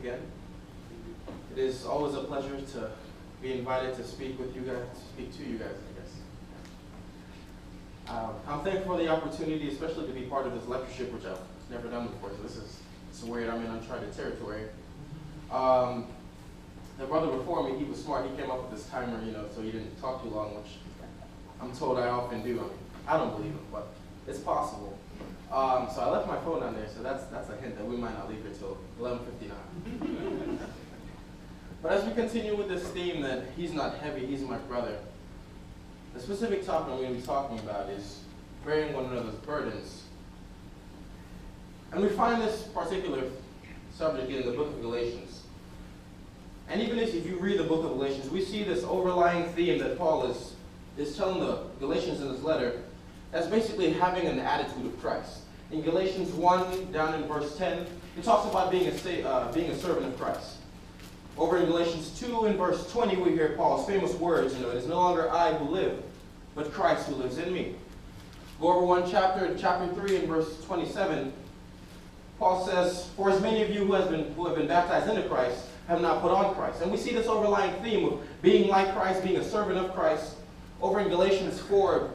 again. It is always a pleasure to be invited to speak with you guys, speak to you guys, I guess. I'm thankful for the opportunity, especially to be part of this lectureship, which I've never done before, so it's weird. I'm in uncharted territory. The brother before me, he was smart. He came up with this timer, so he didn't talk too long, which I'm told I often do. I don't believe him, but it's possible. So I left my phone on there, so that's a hint that we might not leave here till 11:59. But as we continue with this theme that he's not heavy, he's my brother, the specific topic I'm going to be talking about is bearing one another's burdens. And we find this particular subject in the book of Galatians. And even if you read the book of Galatians, we see this overlying theme that Paul is telling the Galatians in this letter as basically having an attitude of Christ. In Galatians 1, down in verse 10, it talks about being a servant of Christ. Over in Galatians 2, in verse 20, we hear Paul's famous words, it is no longer I who live, but Christ who lives in me. Go over one chapter, chapter 3, in verse 27, Paul says, for as many of you who have been baptized into Christ have not put on Christ. And we see this overlying theme of being like Christ, being a servant of Christ. Over in Galatians 4,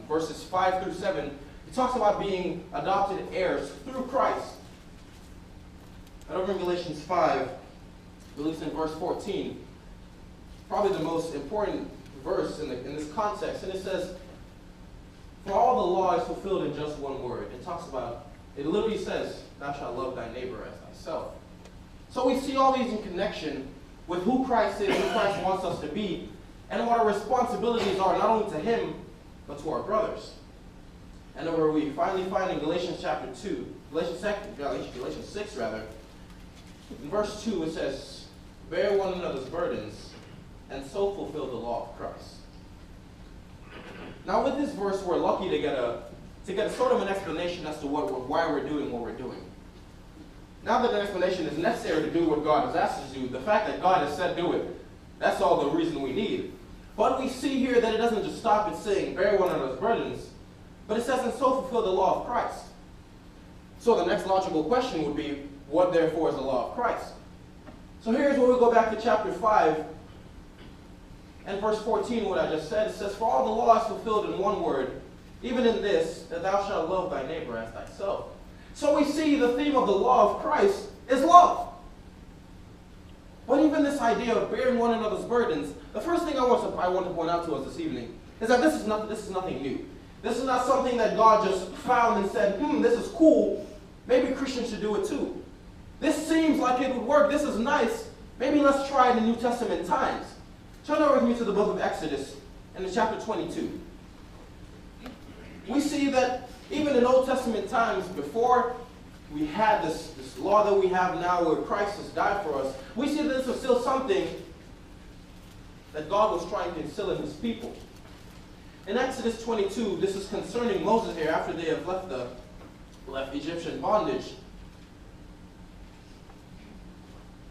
verses 5 through 7, it talks about being adopted heirs through Christ. And over in Galatians 5, at least in verse 14, probably the most important verse in this context, and it says, for all the law is fulfilled in just one word. It literally says, thou shalt love thy neighbor as thyself. So we see all these in connection with who Christ is, who Christ wants us to be, and what our responsibilities are, not only to him, but to our brothers. And over we finally find in Galatians chapter 2, Galatians 6 rather, in verse 2 it says, bear one another's burdens, and so fulfill the law of Christ. Now with this verse, we're lucky to get a sort of an explanation as to why we're doing what we're doing. Now that an explanation is necessary to do what God has asked us to do, the fact that God has said do it, that's all the reason we need. But we see here that it doesn't just stop at saying, bear one another's burdens, but it says, and so fulfill the law of Christ. So the next logical question would be, what therefore is the law of Christ? So here's where we go back to chapter 5, and verse 14, what I just said. It says, for all the law is fulfilled in one word, even in this, that thou shalt love thy neighbor as thyself. So we see the theme of the law of Christ is love. But even this idea of bearing one another's burdens, the first thing I want to point out to us this evening is that this is nothing new. This is not something that God just found and said, this is cool. Maybe Christians should do it too. This seems like it would work. This is nice. Maybe let's try it in New Testament times. Turn over with me to the book of Exodus in chapter 22. We see that even in Old Testament times, before we had this law that we have now where Christ has died for us, we see that this was still something that God was trying to instill in his people. In Exodus 22, this is concerning Moses here after they have left Egyptian bondage.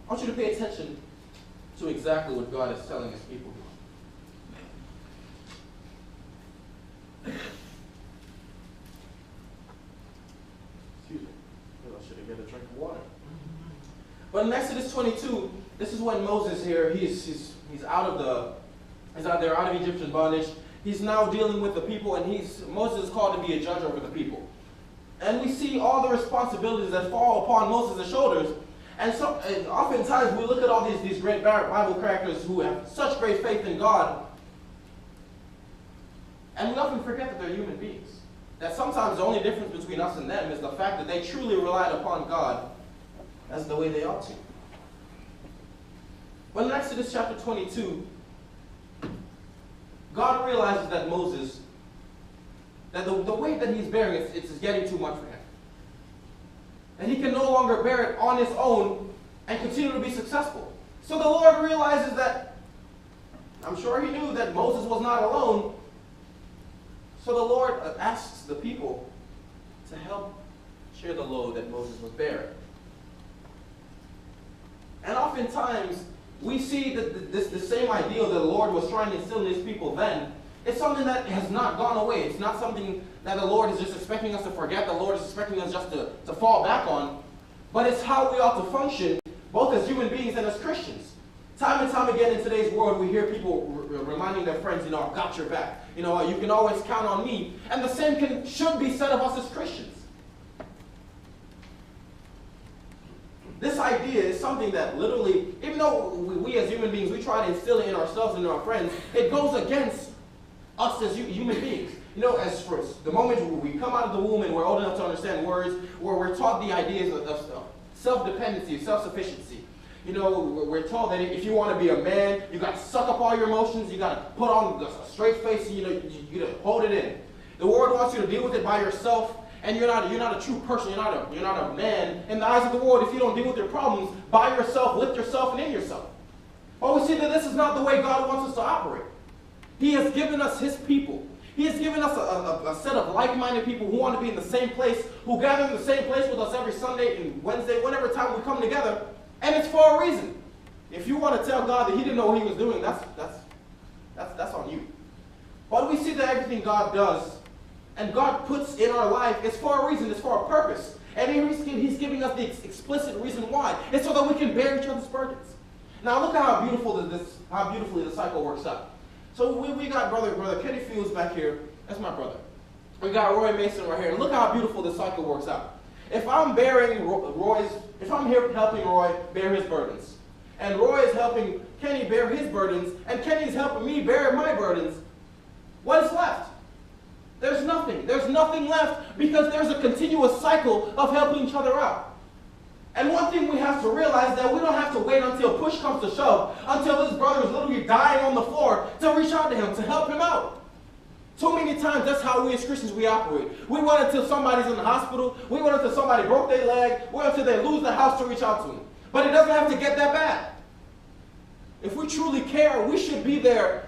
I want you to pay attention to exactly what God is telling his people. Excuse me. I should have got a drink of water. But in Exodus 22, this is when Moses here, he's out there out of Egyptian bondage. He's now dealing with the people, and Moses is called to be a judge over the people. And we see all the responsibilities that fall upon Moses' shoulders. And oftentimes we look at all these great Bible characters who have such great faith in God, and we often forget that they're human beings. That sometimes the only difference between us and them is the fact that they truly relied upon God as the way they ought to. But in Exodus chapter 22, God realizes that Moses, that the weight that he's bearing, it's getting too much for him. And he can no longer bear it on his own and continue to be successful. So the Lord realizes that, I'm sure he knew that Moses was not alone. So the Lord asks the people to help share the load that Moses was bearing. And oftentimes, we see that the same ideal that the Lord was trying to instill in his people then, it's something that has not gone away. It's not something that the Lord is just expecting us to forget, the Lord is expecting us just to fall back on. But it's how we ought to function both as human beings and as Christians. Time and time again in today's world, we hear people reminding their friends, I've got your back. You can always count on me. And the same should be said of us as Christians. This idea is something that literally, even though we as human beings, we try to instill it in ourselves and in our friends, it goes against us as human beings. As for the moment we come out of the womb and we're old enough to understand words, where we're taught the ideas of self-dependency, self-sufficiency. We're told that if you want to be a man, you got to suck up all your emotions, you got to put on a straight face, and you got to hold it in. The world wants you to deal with it by yourself, and you're not a true person, you're not a man in the eyes of the world if you don't deal with your problems by yourself, with yourself, and in yourself. But we see that this is not the way God wants us to operate. He has given us His people. He has given us a set of like-minded people who want to be in the same place, who gather in the same place with us every Sunday and Wednesday, whenever time we come together, and it's for a reason. If you want to tell God that He didn't know what He was doing, that's on you. But we see that everything God does and God puts in our life is for a reason, it's for a purpose. And He's giving us the explicit reason why. It's so that we can bear each other's burdens. Now look at how beautifully the cycle works out. So we got brother Kenny Fields back here. That's my brother. We got Roy Mason right here. And look how beautiful the cycle works out. If I'm here helping Roy bear his burdens, and Roy is helping Kenny bear his burdens, and Kenny is helping me bear my burdens, what is left? There's nothing. There's nothing left because there's a continuous cycle of helping each other out. And one thing we have to realize is that we don't have to wait until push comes to shove, until this brother is literally dying on the floor to reach out to him, to help him out. Too many times, that's how we as Christians, we operate. We wait until somebody's in the hospital. We wait until somebody broke their leg. We wait until they lose the house to reach out to them. But it doesn't have to get that bad. If we truly care, we should be there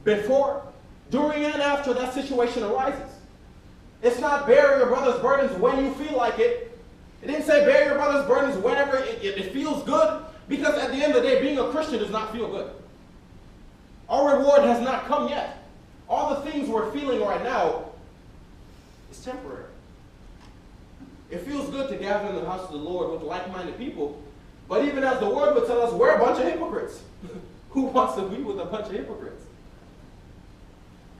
before, during, and after that situation arises. It's not bear your brother's burdens when you feel like it. It didn't say bear your brother's burdens whenever it feels good, because at the end of the day, being a Christian does not feel good. Our reward has not come yet. All the things we're feeling right now is temporary. It feels good to gather in the house of the Lord with like-minded people, but even as the word would tell us, we're a bunch of hypocrites. Who wants to be with a bunch of hypocrites?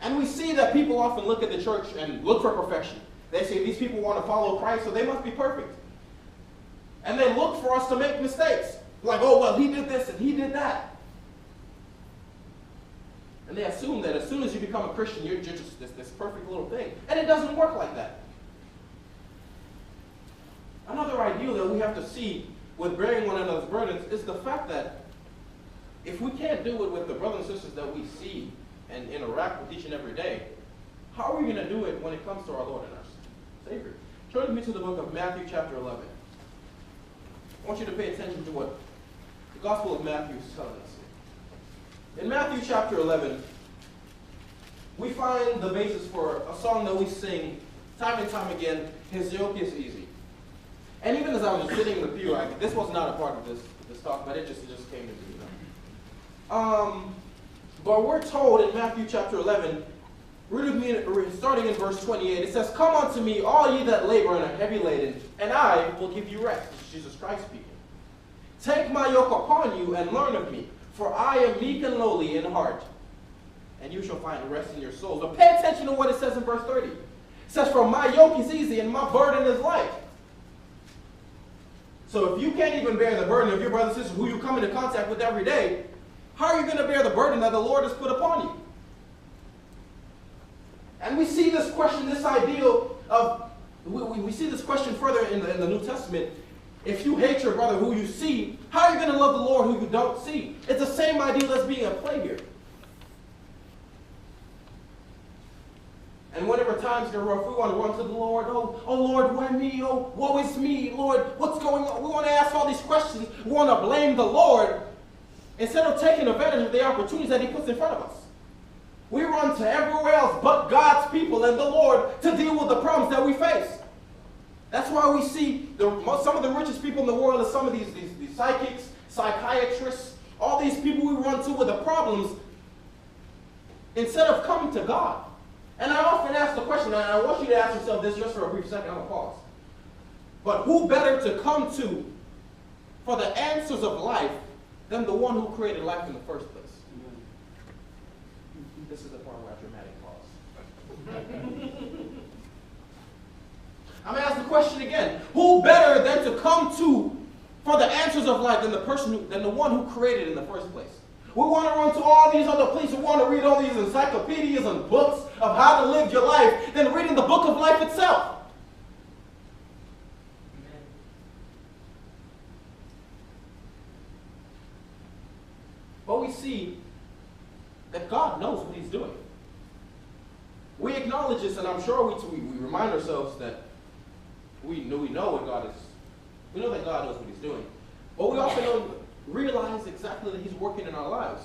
And we see that people often look at the church and look for perfection. They say these people want to follow Christ, so they must be perfect. And they look for us to make mistakes. Like, oh, well, he did this and he did that. And they assume that as soon as you become a Christian, you're just this perfect little thing. And it doesn't work like that. Another ideal that we have to see with bearing one another's burdens is the fact that if we can't do it with the brothers and sisters that we see and interact with each and every day, how are we going to do it when it comes to our Lord and our Savior? Turn with me to the book of Matthew chapter 11. I want you to pay attention to what the Gospel of Matthew is telling us. In Matthew chapter 11, we find the basis for a song that we sing time and time again, His yoke is easy. And even as I was just sitting in the pew, this was not a part of this talk, but it just came to me. But we're told in Matthew chapter 11, starting in verse 28, it says, "Come unto me, all ye that labor and are heavy laden, and I will give you rest." This is Jesus Christ speaking. "Take my yoke upon you and learn of me, for I am meek and lowly in heart, and you shall find rest in your souls." But pay attention to what it says in verse 30. It says, "For my yoke is easy and my burden is light." So if you can't even bear the burden of your brothers and sisters who you come into contact with every day, how are you going to bear the burden that the Lord has put upon you? And we see this question, this ideal of, we see this question further in the New Testament. If you hate your brother who you see, how are you going to love the Lord who you don't see? It's the same ideal that's being at play here. And whenever times get rough, we want to run to the Lord. Oh Lord, why me? Oh, woe is me. Lord, what's going on? We want to ask all these questions. We want to blame the Lord instead of taking advantage of the opportunities that He puts in front of us. We run to everywhere else but God's people and the Lord to deal with the problems that we face. That's why we see some of the richest people in the world are some of these psychics, psychiatrists, all these people we run to with the problems instead of coming to God. And I often ask the question, and I want you to ask yourself this just for a brief second, I'm going to pause. But who better to come to for the answers of life than the one who created life in the first place. This is the part where I dramatic pause. I'm going to ask the question again. Who better than to come to for the answers of life than the one who created in the first place? We want to run to all these other places. We want to read all these encyclopedias and books of how to live your life than reading the book of life itself. Amen. But we see that God knows what he's doing. We acknowledge this, and I'm sure we remind ourselves that we know what God is. We know that God knows what he's doing. But we also don't realize exactly that he's working in our lives.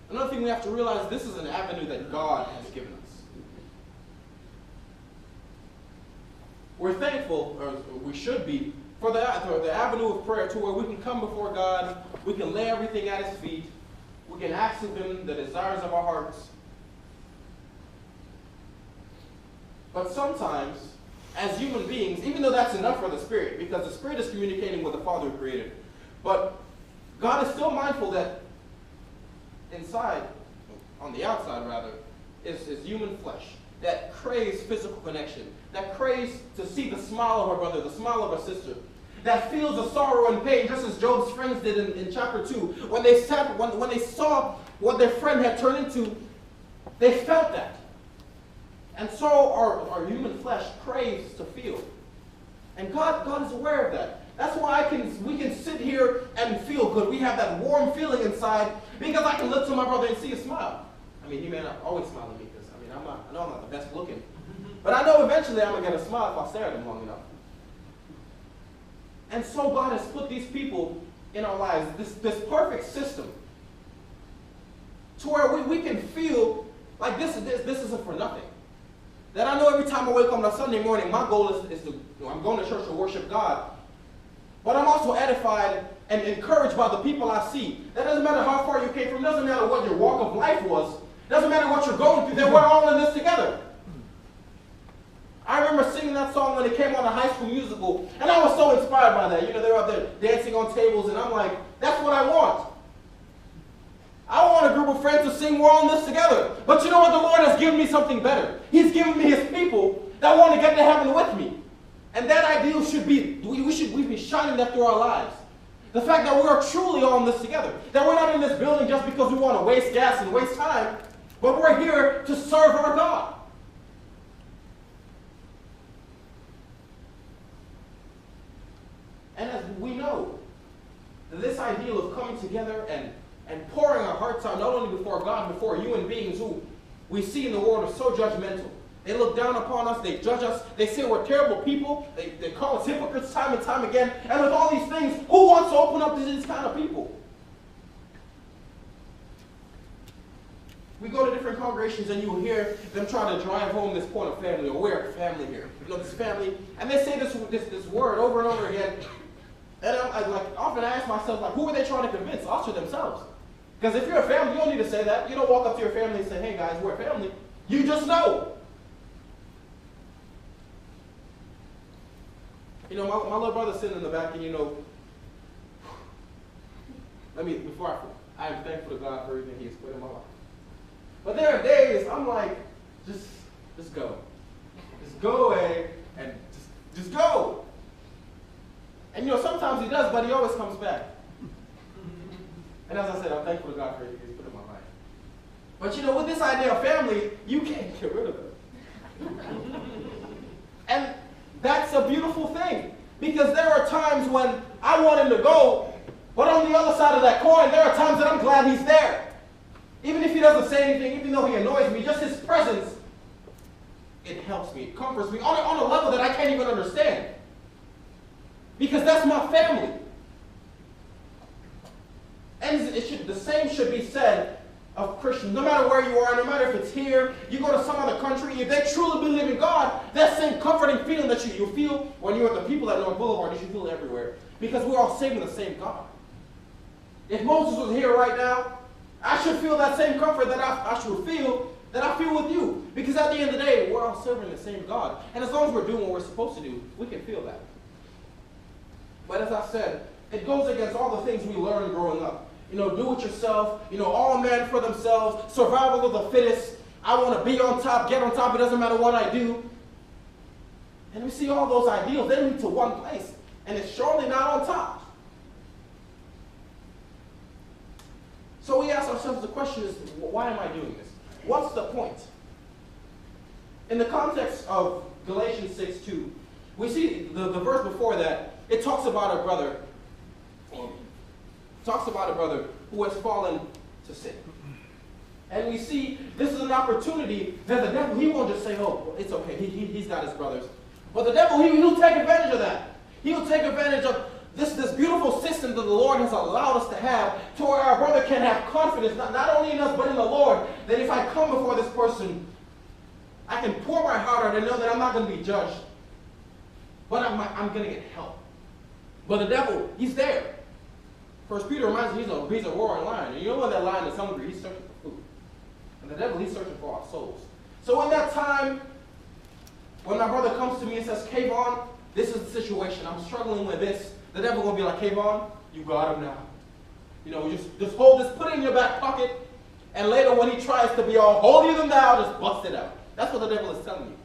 Another thing we have to realize, this is an avenue that God has given us. We're thankful, or we should be, for the avenue of prayer to where we can come before God, we can lay everything at his feet, we can ask of him the desires of our hearts. But sometimes, as human beings, even though that's enough for the Spirit, because the Spirit is communicating with the Father who created, but God is still mindful that inside, on the outside rather, is human flesh that craves physical connection, that craves to see the smile of our brother, the smile of our sister, that feels the sorrow and pain, just as Job's friends did in chapter 2. When they saw what their friend had turned into, they felt that. And so our human flesh craves to feel. And God is aware of that. That's why we can sit here and feel good. We have that warm feeling inside because I can look to my brother and see a smile. I mean, he may not always smile at me because, I know I'm not the best looking. But I know eventually I'm going to get a smile if I stare at him long enough. And so God has put these people in our lives, this perfect system, to where we can feel like this isn't for nothing. That I know every time I wake up on a Sunday morning, my goal is to, I'm going to church to worship God. But I'm also edified and encouraged by the people I see. That doesn't matter how far you came from, doesn't matter what your walk of life was, doesn't matter what you're going through, that we're all in this together. I remember singing that song when it came on the High School Musical, and I was so inspired by that. You know, they were up there dancing on tables, and I'm like, that's what I want. I want a group of friends to sing, we're all in this together. But you know what? The Lord has given me something better. He's given me his people that want to get to heaven with me. And that ideal should be, we be shining that through our lives. The fact that we are truly all in this together. That we're not in this building just because we want to waste gas and waste time, but we're here to serve our God. And as we know, that this ideal of coming together and pouring our hearts out, not only before God, before human beings who we see in the world are so judgmental. They look down upon us, they judge us, they say we're terrible people, they call us hypocrites time and time again, and with all these things, who wants to open up to these kind of people? We go to different congregations and you hear them trying to drive home this point of family, or we're a family here. You know, this family, and they say this word over and over again. And I often ask myself, like, who are they trying to convince? Us or themselves? Because if you're a family, you don't need to say that. You don't walk up to your family and say, hey guys, we're a family. You just know. You know, my little brother's sitting in the back, and you know, before I am thankful to God for everything he has put in my life. But there are days I'm like, just go. Just go away and just go. And you know, sometimes he does, but he always comes back. And as I said, I'm thankful to God for everything he's put in my life. But you know, with this idea of family, you can't get rid of it. And that's a beautiful thing. Because there are times when I want him to go, but on the other side of that coin, there are times that I'm glad he's there. Even if he doesn't say anything, even though he annoys me, just his presence, it helps me, it comforts me on a level that I can't even understand. Because that's my family. And the same should be said of Christians. No matter where you are, no matter if it's here, you go to some other country, if they truly believe in God, that same comforting feeling that you feel when you're with the people at North Boulevard, you should feel it everywhere. Because we're all saving the same God. If Moses was here right now, I should feel that same comfort that I should feel that I feel with you. Because at the end of the day, we're all serving the same God. And as long as we're doing what we're supposed to do, we can feel that. But as I said, it goes against all the things we learned growing up. You know, do it yourself. You know, all men for themselves. Survival of the fittest. I want to be on top, get on top. It doesn't matter what I do. And we see all those ideals. They lead to one place. And it's surely not on top. So we ask ourselves the question is, why am I doing this? What's the point? In the context of Galatians 6:2, we see the verse before that, it talks about a brother. Talks about a brother who has fallen to sin. And we see this is an opportunity that the devil, he won't just say, oh, it's okay, he's got his brothers. But the devil, he'll take advantage of that. He'll take advantage of this beautiful system that the Lord has allowed us to have, to where our brother can have confidence, not only in us, but in the Lord, that if I come before this person, I can pour my heart out and know that I'm not going to be judged, but I'm going to get help. But the devil, he's there. First Peter reminds us he's a roaring lion. And you know when that lion is hungry, he's searching for food. And the devil, he's searching for our souls. So in that time, when my brother comes to me and says, Kayvon, this is the situation. I'm struggling with this. The devil will be like, Kayvon, you got him now. You know, just hold this, put it in your back pocket, and later when he tries to be all holier than thou, just bust it out. That's what the devil is telling you.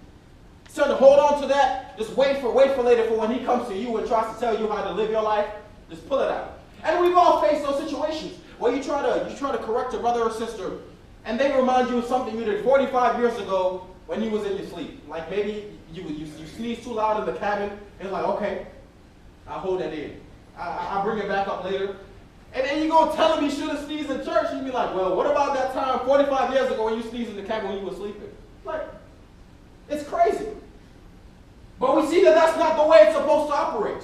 He's telling you to hold on to that, just wait for later for when he comes to you and tries to tell you how to live your life, just pull it out. And we've all faced those situations where you try to correct a brother or sister, and they remind you of something you did 45 years ago when you was in your sleep. Like maybe you sneezed too loud in the cabin, and it's like, okay, I'll hold that in. I'll bring it back up later. And then you go tell him he should have sneezed in church, and you be like, well, what about that time 45 years ago when you sneezed in the cabin when you were sleeping? Like, it's crazy. But we see that that's not the way it's supposed to operate.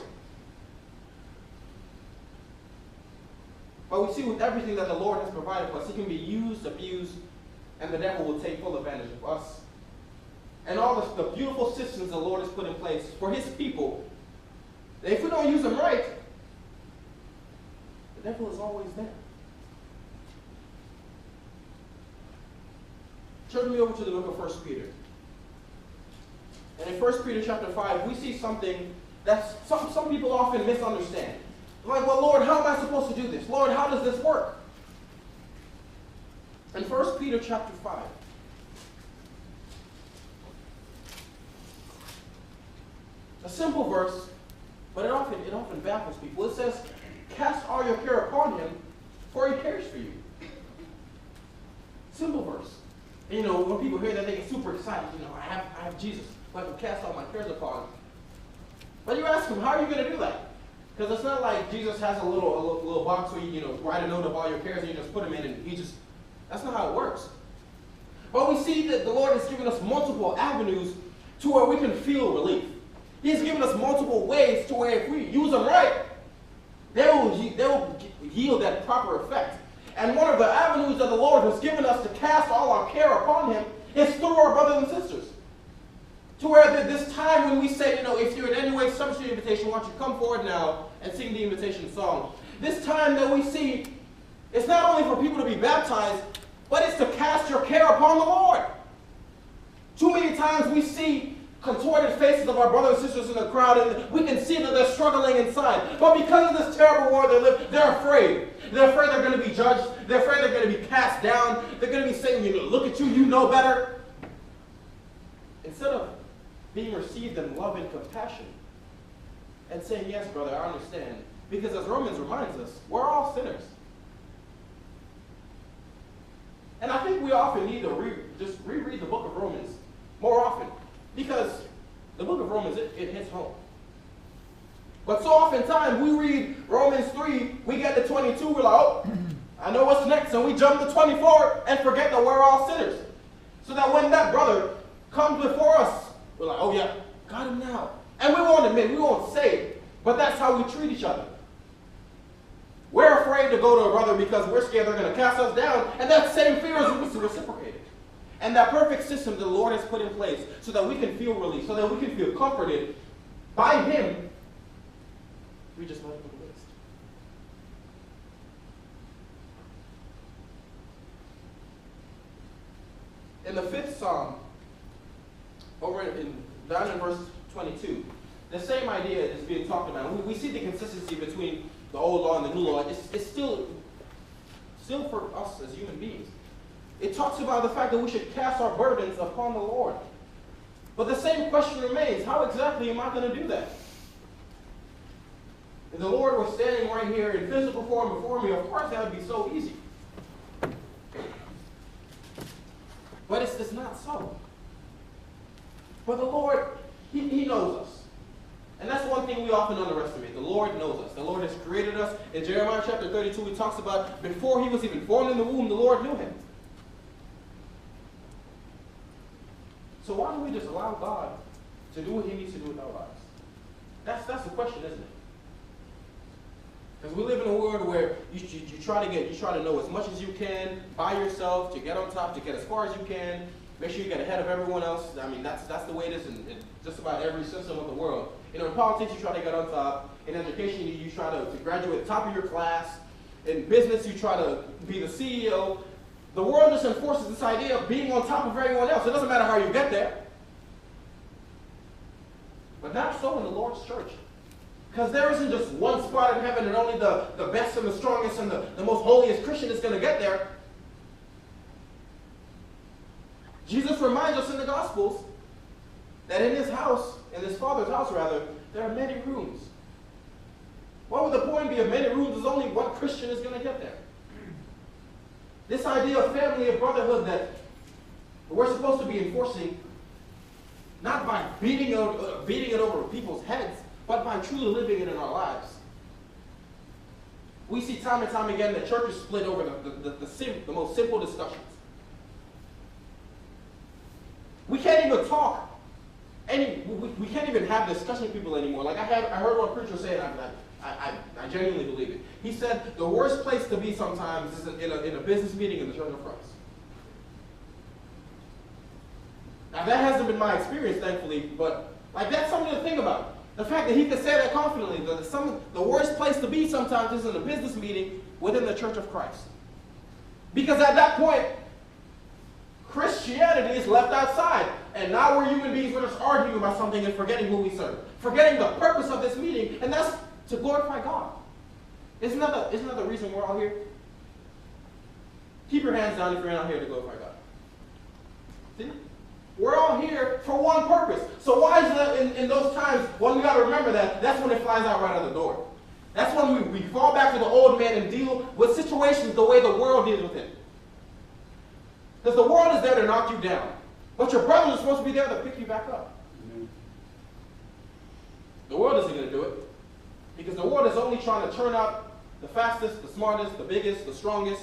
But we see with everything that the Lord has provided for us, it can be used, abused, and the devil will take full advantage of us. And all the beautiful systems the Lord has put in place for his people, that if we don't use them right, the devil is always there. Turn me over to the book of 1 Peter. And in 1 Peter chapter 5, we see something that some people often misunderstand. Like, well, Lord, how am I supposed to do this? Lord, how does this work? In 1 Peter chapter 5, a simple verse, but it often baffles people. It says, cast all your care upon him, for he cares for you. Simple verse. And, you know, when people hear that, they get super excited. You know, I have Jesus. I can cast all my cares upon him. But you ask him, how are you going to do that? Because it's not like Jesus has a little box where you write a note of all your cares and you just put them in and that's not how it works. But we see that the Lord has given us multiple avenues to where we can feel relief. He's given us multiple ways to where if we use them right, they will yield that proper effect. And one of the avenues that the Lord has given us to cast all our care upon him is through our brothers and sisters. To where this time when we say, if you're in any way subject to the invitation, why don't you come forward now and sing the invitation song. This time that we see, it's not only for people to be baptized, but it's to cast your care upon the Lord. Too many times we see contorted faces of our brothers and sisters in the crowd, and we can see that they're struggling inside. But because of this terrible war they live, they're afraid. They're afraid they're going to be judged. They're afraid they're going to be cast down. They're going to be saying, look at you, you know better. Instead of being received in love and compassion and saying, yes, brother, I understand. Because as Romans reminds us, we're all sinners. And I think we often need to just reread the book of Romans more often. Because the book of Romans, it hits home. But so oftentimes we read Romans 3, we get to 22, we're like, oh, I know what's next. And we jump to 24 and forget that we're all sinners. So that when that brother comes before us, we're like, oh yeah, got him now. And we won't admit, we won't say it, but that's how we treat each other. We're afraid to go to a brother because we're scared they're going to cast us down, and that same fear is reciprocated. And that perfect system the Lord has put in place so that we can feel relief, so that we can feel comforted by him, we just let it go to waste. in the 5th Psalm, down in verse 22, the same idea is being talked about. We see the consistency between the old law and the new law. It's still for us as human beings. It talks about the fact that we should cast our burdens upon the Lord. But the same question remains, how exactly am I going to do that? If the Lord were standing right here in physical form before me, of course that would be so easy. But it's not so. But the Lord, He knows us. And that's one thing we often underestimate. The Lord knows us. The Lord has created us. In Jeremiah chapter 32, He talks about before He was even formed in the womb, the Lord knew him. So why don't we just allow God to do what He needs to do in our lives? That's the question, isn't it? Because we live in a world where you try to know as much as you can by yourself, to get on top, to get as far as you can. Make sure you get ahead of everyone else. I mean, that's the way it is in just about every system of the world. In politics, you try to get on top. In education, you try to graduate at the top of your class. In business, you try to be the CEO. The world just enforces this idea of being on top of everyone else. It doesn't matter how you get there. But not so in the Lord's church. Because there isn't just one spot in heaven and only the best and the strongest and the most holiest Christian is going to get there. Jesus reminds us in the Gospels that in His house, in His Father's house rather, there are many rooms. What would the point be of many rooms? Is only one Christian is going to get there. This idea of family and brotherhood that we're supposed to be enforcing, not by beating it over people's heads, but by truly living it in our lives. We see time and time again that churches split over the most simple discussions. We can't even talk. We can't even have discussion with people anymore. Like I heard one preacher say, and I genuinely believe it. He said the worst place to be sometimes is in a business meeting in the Church of Christ. Now that hasn't been my experience, thankfully, but like that's something to think about. The fact that he could say that confidently, the worst place to be sometimes is in a business meeting within the Church of Christ. Because at that point, Christianity is left outside. And now we're human beings, we're just arguing about something and forgetting who we serve. Forgetting the purpose of this meeting, and that's to glorify God. Isn't that the reason we're all here? Keep your hands down if you're not here to glorify God. See? We're all here for one purpose. So why is that in those times when we got to remember that's when it flies out right out the door. That's when we fall back to the old man and deal with situations the way the world deals with it. Because the world is there to knock you down. But your brothers are supposed to be there to pick you back up. Amen. The world isn't going to do it. Because the world is only trying to turn out the fastest, the smartest, the biggest, the strongest.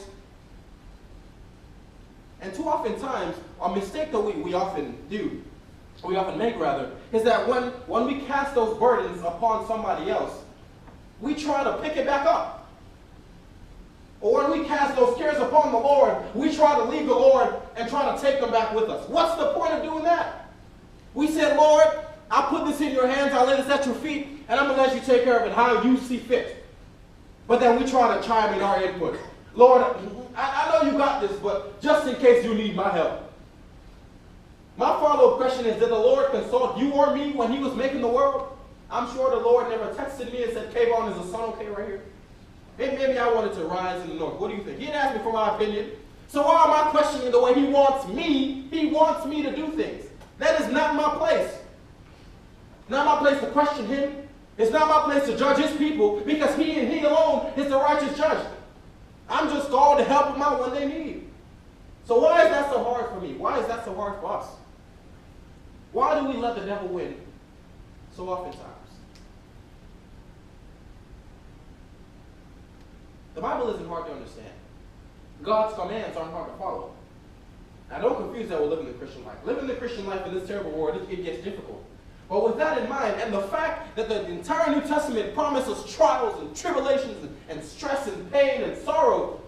And too often times, a mistake that we often make, is that when we cast those burdens upon somebody else, we try to pick it back up. Or when we cast those cares upon the Lord, we try to leave the Lord and try to take them back with us. What's the point of doing that? We said, Lord, I'll put this in your hands, I'll lay this at your feet, and I'm going to let you take care of it how you see fit. But then we try to chime in our input. Lord, I know you got this, but just in case you need my help. My follow-up question is, did the Lord consult you or me when He was making the world? I'm sure the Lord never texted me and said, Kayvon, is the sun okay right here? Maybe I wanted to rise in the north. What do you think? He didn't ask me for my opinion. So why am I questioning the way He wants me? He wants me to do things. That is not my place. Not my place to question Him. It's not my place to judge His people because He and He alone is the righteous judge. I'm just called to help them out when they need. So why is that so hard for me? Why is that so hard for us? Why do we let the devil win so oftentimes? The Bible isn't hard to understand. God's commands aren't hard to follow. Now don't confuse that with living the Christian life. Living the Christian life in this terrible world, it gets difficult. But with that in mind, and the fact that the entire New Testament promises trials and tribulations and stress and pain and sorrow,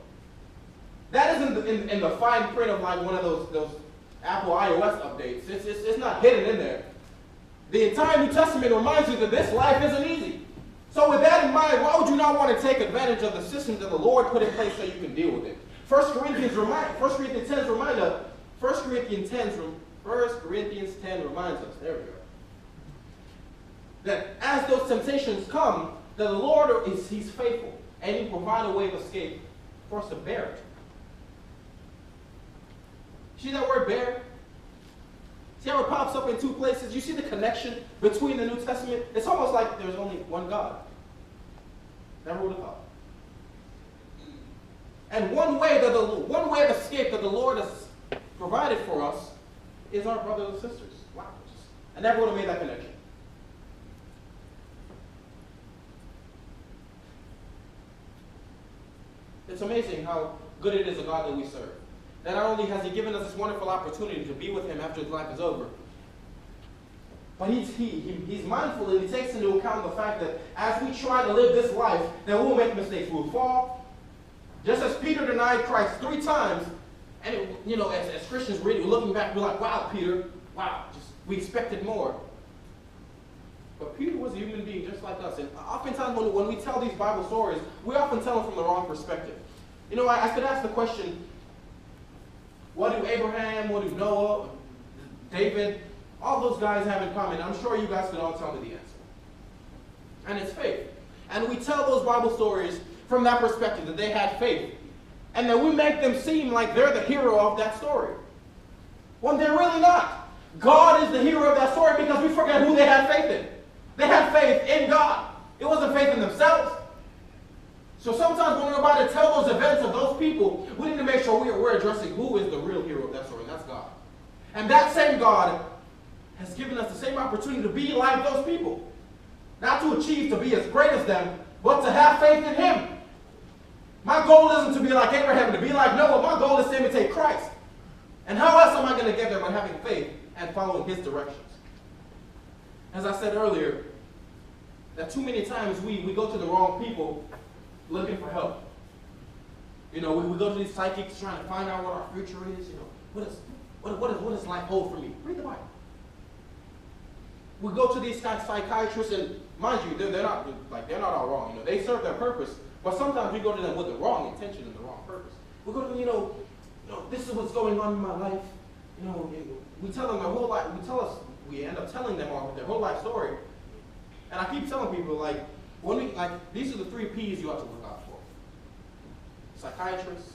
that isn't in the fine print of like one of those Apple iOS updates. It's not hidden in there. The entire New Testament reminds you that this life isn't easy. So with that in mind, why would you not want to take advantage of the systems that the Lord put in place so you can deal with it? 1 Corinthians 10 reminds 1 Corinthians 10 reminds us, there we go, that as those temptations come, that the Lord He's faithful, and He provide a way of escape for us to bear it. See that word bear? See how it pops up in two places? You see the connection between the New Testament? It's almost like there's only one God. Never would have thought. And one way of escape that the Lord has provided for us is our brothers and sisters. Wow. I never would have made that connection. It's amazing how good it is a God that we serve. That not only has He given us this wonderful opportunity to be with Him after His life is over, but He's mindful and He takes into account the fact that as we try to live this life, that we'll make mistakes. We'll fall. Just as Peter denied Christ 3 times, and as Christians looking back, we're like, wow, Peter, wow, we expected more. But Peter was a human being just like us. And oftentimes when we tell these Bible stories, we often tell them from the wrong perspective. I could ask the question, what do Abraham, what do Noah, David, all those guys have in common? I'm sure you guys could all tell me the answer. And it's faith. And we tell those Bible stories from that perspective, that they had faith. And that we make them seem like they're the hero of that story. When they're really not. God is the hero of that story because we forget who they had faith in. They had faith in God. It wasn't faith in themselves. So sometimes when we're about to tell those events of those people, we need to make sure we're addressing who is the real hero of that story, and that's God. And that same God has given us the same opportunity to be like those people. Not to achieve to be as great as them, but to have faith in Him. My goal isn't to be like Abraham, to be like Noah. My goal is to imitate Christ. And how else am I going to get there but having faith and following His directions? As I said earlier, that too many times we go to the wrong people looking for help. We go to these psychics trying to find out what our future is. What does life hold for me? Read the Bible. We go to these psychiatrists, and mind you, they're not all wrong. They serve their purpose, but sometimes we go to them with the wrong intention and the wrong purpose. We go to them, this is what's going on in my life. We tell them their whole life. We end up telling them their whole life story. And I keep telling people, these are the 3 P's you have to look out for: psychiatrists,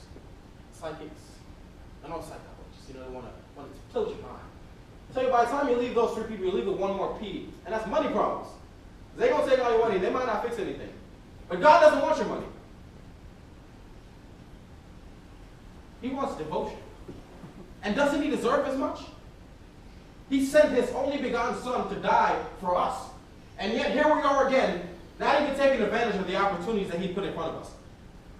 psychics, and all psychologists. They want to tilt your mind. So by the time you leave those 3 people, you leave with one more P, and that's money problems. They're going to take all your money. They might not fix anything. But God doesn't want your money. He wants devotion. And doesn't He deserve as much? He sent His only begotten Son to die for us. And yet here we are again, not even taking advantage of the opportunities that He put in front of us.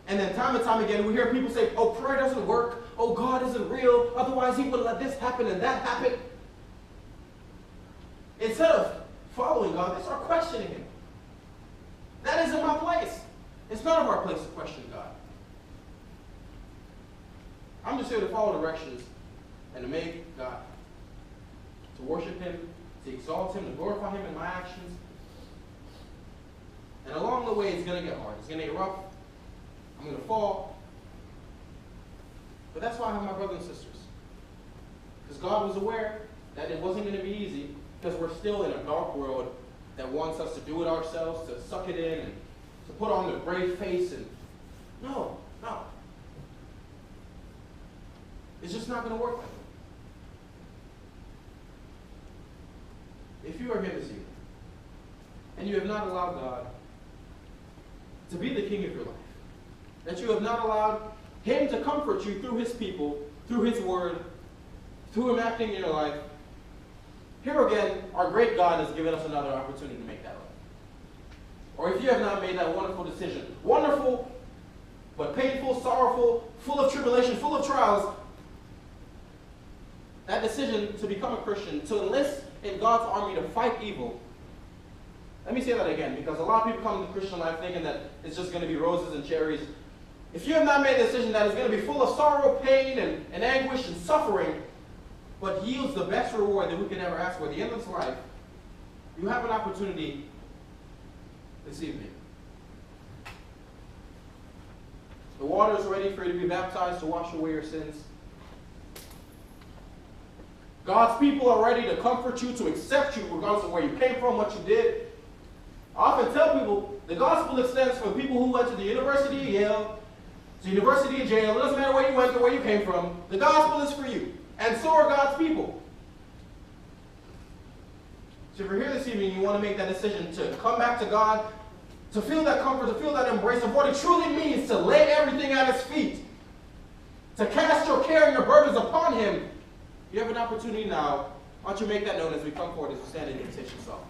And then time and time again, we hear people say, oh, prayer doesn't work. Oh, God isn't real. Otherwise, He wouldn't let this happen and that happen. Instead of following God, they start questioning Him. That isn't my place. It's none of our place to question God. I'm just here to follow directions and to make God, to worship Him, to exalt Him, to glorify Him in my actions. And along the way, it's going to get hard. It's going to get rough. I'm going to fall. But that's why I have my brothers and sisters. Because God was aware that it wasn't going to be easy, because we're still in a dark world that wants us to do it ourselves, to suck it in, and to put on the brave face. And no. It's just not going to work like that. If you are here this evening, and you have not allowed God to be the king of your life, that you have not allowed Him to comfort you through His people, through His word, through Him acting in your life, here again, our great God has given us another opportunity to make that right. Or if you have not made that wonderful decision, wonderful, but painful, sorrowful, full of tribulation, full of trials, that decision to become a Christian, to enlist in God's army to fight evil. Let me say that again, because a lot of people come into Christian life thinking that it's just going to be roses and cherries. If you have not made a decision that is going to be full of sorrow, pain, and anguish and suffering, but yields the best reward that we could ever ask for at the end of this life, you have an opportunity this evening. The water is ready for you to be baptized to wash away your sins. God's people are ready to comfort you, to accept you, regardless of where you came from, what you did. I often tell people, the gospel extends from people who went to the University of Yale, to the University of jail. It doesn't matter where you went or where you came from. The gospel is for you. And so are God's people. So if you're here this evening and you want to make that decision to come back to God, to feel that comfort, to feel that embrace of what it truly means to lay everything at His feet, to cast your care and your burdens upon Him, you have an opportunity now. Why don't you make that known as we come forward, as we stand in the invitation song.